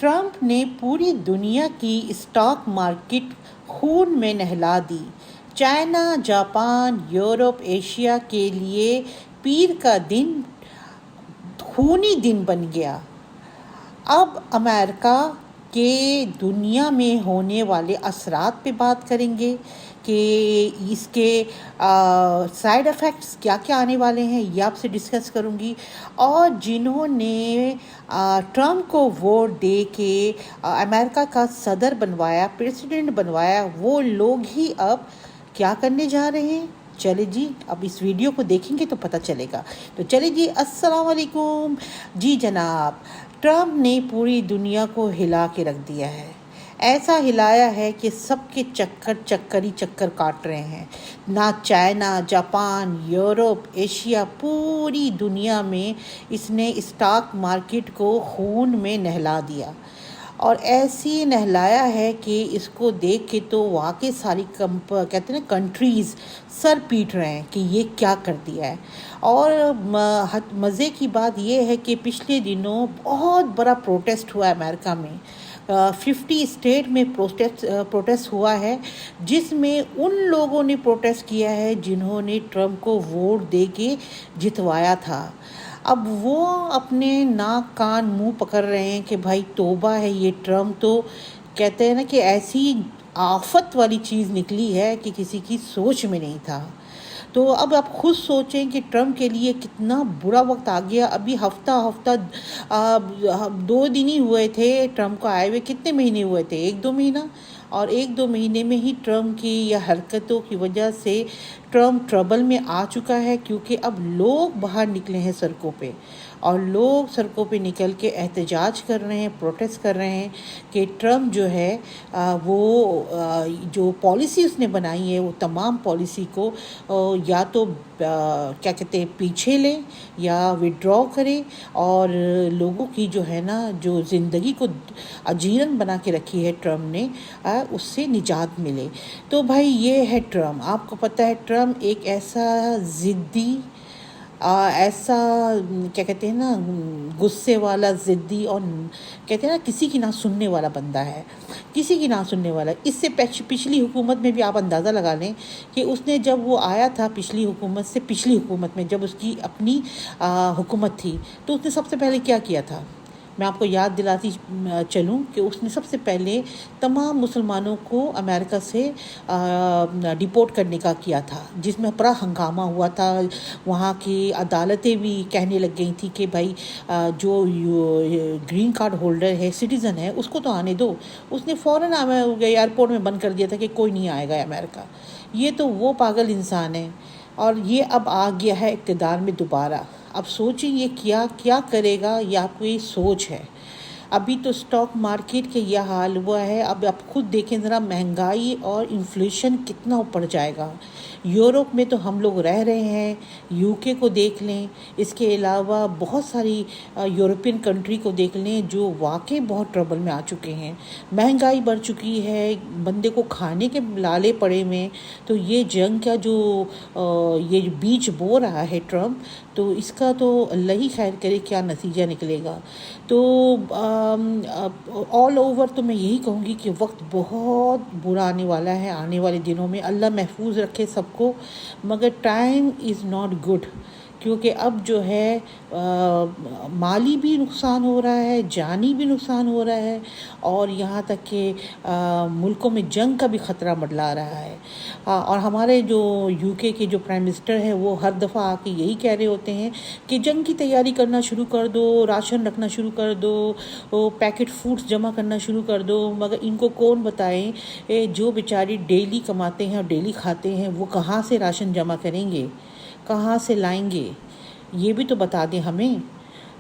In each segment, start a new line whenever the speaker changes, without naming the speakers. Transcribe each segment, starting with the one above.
Trump نے پوری دنیا کی اسٹاک مارکیٹ خون میں نہلا دی۔ چائنا، جاپان، یورپ، ایشیا کے لیے پیر کا دن خونی دن بن گیا۔ اب امریکہ کے دنیا میں ہونے والے اثرات پہ بات کریں گے کہ اس کے سائیڈ ایفیکٹس کیا کیا آنے والے ہیں، یہ آپ سے ڈسکس کروں گی۔ اور جنہوں نے ٹرمپ کو ووٹ دے کے امریکہ کا صدر بنوایا، پریزیڈنٹ بنوایا، وہ لوگ ہی اب کیا کرنے جا رہے ہیں۔ چلے جی، اب اس ویڈیو کو دیکھیں گے تو پتہ چلے گا۔ تو چلے جی، السلام علیکم۔ جی جناب، ٹرمپ نے پوری دنیا کو ہلا کے رکھ دیا ہے۔ ایسا ہلایا ہے کہ سب کے چکر کاٹ رہے ہیں۔ نہ چائنا، جاپان، یورپ، ایشیا، پوری دنیا میں اس نے اسٹاک مارکیٹ کو خون میں نہلا دیا، اور ایسی نہلایا ہے کہ اس کو دیکھ کے تو واقعی ساری کہتے ہیں نا کنٹریز سر پیٹ رہے ہیں کہ یہ کیا کر دیا ہے۔ اور مزے کی بات یہ ہے کہ پچھلے دنوں بہت بڑا پروٹیسٹ ہوا ہے امریکہ میں، 50 اسٹیٹ میں پروٹیسٹ ہوا ہے، جس میں ان لوگوں نے پروٹیسٹ کیا ہے جنہوں نے ٹرمپ کو ووٹ دے کے جتوایا تھا۔ اب وہ اپنے ناک کان منہ پکڑ رہے ہیں کہ بھائی توبہ ہے، یہ ٹرمپ تو کہتے ہیں نا کہ ایسی آفت والی چیز نکلی ہے کہ کسی کی سوچ میں نہیں تھا۔ تو اب آپ خود سوچیں کہ ٹرمپ کے لیے کتنا برا وقت آ گیا۔ ابھی ہفتہ 2 دن ہی ہوئے تھے ٹرمپ کو آئے ہوئے، کتنے مہینے ہوئے تھے؟ 1-2 مہینہ، اور 1-2 مہینے میں ہی ٹرمپ کی یا حرکتوں کی وجہ سے ٹرمپ ٹربل میں آ چکا ہے، کیونکہ اب لوگ باہر نکلے ہیں سڑکوں پہ، اور لوگ سڑکوں پہ نکل کے احتجاج کر رہے ہیں، پروٹیسٹ کر رہے ہیں کہ ٹرمپ جو ہے وہ جو پالیسی اس نے بنائی ہے وہ تمام پالیسی کو یا تو کیا کہتے ہیں پیچھے لے یا وڈرا کرے، اور لوگوں کی جو ہے نا جو زندگی کو اجیرن بنا کے رکھی ہے ٹرمپ نے، اس سے نجات ملے۔ تو بھائی یہ ہے ٹرمپ، آپ کو پتہ ہے ٹرمپ ایک ایسا ضدی، ایسا کیا کہتے ہیں نا غصے والا، ضدی، اور کہتے ہیں نا کسی کی نہ سننے والا بندہ ہے، کسی کی نہ سننے والا۔ اس سے پچھلی حکومت میں بھی آپ اندازہ لگا لیں کہ اس نے جب وہ آیا تھا پچھلی حکومت میں جب اس کی اپنی حکومت تھی، تو اس نے سب سے پہلے کیا کیا تھا؟ میں آپ کو یاد دلاتی چلوں کہ اس نے سب سے پہلے تمام مسلمانوں کو امریکہ سے ڈیپورٹ کرنے کا کیا تھا، جس میں بڑا ہنگامہ ہوا تھا۔ وہاں کی عدالتیں بھی کہنے لگ گئی تھیں کہ بھائی جو گرین کارڈ ہولڈر ہے، سٹیزن ہے، اس کو تو آنے دو۔ اس نے فوراً ایئرپورٹ میں بند کر دیا تھا کہ کوئی نہیں آئے گا امریکہ۔ یہ تو وہ پاگل انسان ہے، اور یہ اب آ گیا ہے اقتدار میں دوبارہ۔ اب سوچیں یہ کیا کرے گا، یہ آپ کو یہ سوچ ہے۔ ابھی تو اسٹاک مارکیٹ کے یہ حال ہوا ہے، اب آپ خود دیکھیں ذرا مہنگائی اور انفلیشن کتنا اوپر جائے گا۔ یورپ میں تو ہم لوگ رہ رہے ہیں، UK کو دیکھ لیں، اس کے علاوہ بہت ساری یورپین کنٹری کو دیکھ لیں جو واقعی بہت ٹربل میں آ چکے ہیں۔ مہنگائی بڑھ چکی ہے، بندے کو کھانے کے لالے پڑے میں۔ تو یہ جنگ کا جو یہ بیج بو رہا ہے ٹرمپ، تو اس کا تو اللہ ہی خیر کرے کیا نتیجہ نکلے گا۔ تو آل اوور تو میں یہی کہوں گی کہ وقت بہت برا آنے والا ہے آنے والے دنوں میں۔ اللہ محفوظ رکھے سب کو، مگر ٹائم از ناٹ گڈ، کیونکہ اب جو ہے مالی بھی نقصان ہو رہا ہے، جانی بھی نقصان ہو رہا ہے، اور یہاں تک کہ ملکوں میں جنگ کا بھی خطرہ منڈلا رہا ہے۔ اور ہمارے جو UK کے جو پرائم منسٹر ہیں وہ ہر دفعہ آ کے یہی کہہ رہے ہوتے ہیں کہ جنگ کی تیاری کرنا شروع کر دو، راشن رکھنا شروع کر دو، پیکٹ فوڈز جمع کرنا شروع کر دو، مگر ان کو کون بتائیں جو بیچاری ڈیلی کماتے ہیں اور ڈیلی کھاتے ہیں وہ کہاں سے راشن جمع کریں گے، کہاں سے لائیں گے، یہ بھی تو بتا دیں ہمیں۔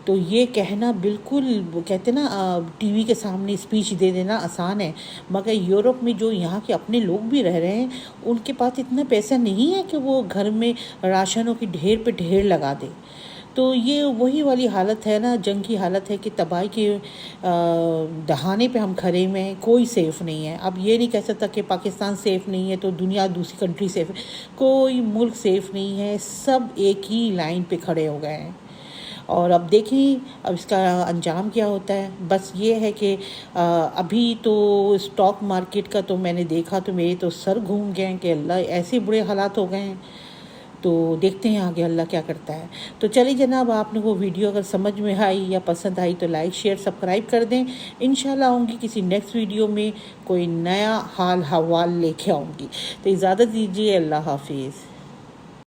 تو یہ کہنا بالکل کہتے نا ٹی وی کے سامنے اسپیچ دے دینا آسان ہے، مگر یورپ میں جو یہاں کے اپنے لوگ بھی رہ رہے ہیں ان کے پاس اتنا پیسہ نہیں ہے کہ وہ گھر میں راشنوں کی ڈھیر پہ ڈھیر لگا دے۔ تو یہ وہی والی حالت ہے نا، جنگ کی حالت ہے کہ تباہی کے دہانے پہ ہم کھڑے ہوئے ہیں، کوئی سیف نہیں ہے۔ اب یہ نہیں کہہ سکتا کہ پاکستان سیف نہیں ہے تو دنیا دوسری کنٹری سیف ہے، کوئی ملک سیف نہیں ہے، سب ایک ہی لائن پہ کھڑے ہو گئے ہیں۔ اور اب دیکھیں اب اس کا انجام کیا ہوتا ہے. بس یہ ہے کہ ابھی تو اسٹاک مارکیٹ کا تو میں نے دیکھا تو میرے تو سر گھوم گئے ہیں کہ اللہ ایسے برے حالات ہو گئے ہیں. تو دیکھتے ہیں آگے اللہ کیا کرتا ہے. تو چلیے جناب، آپ نے وہ ویڈیو اگر سمجھ میں آئی یا پسند آئی تو لائک شیئر سبسکرائب کر دیں. انشاءاللہ آؤں گی کسی نیکسٹ ویڈیو میں، کوئی نیا حال حوال لے کے آؤں گی. تو اجازت دیجیے، اللہ حافظ.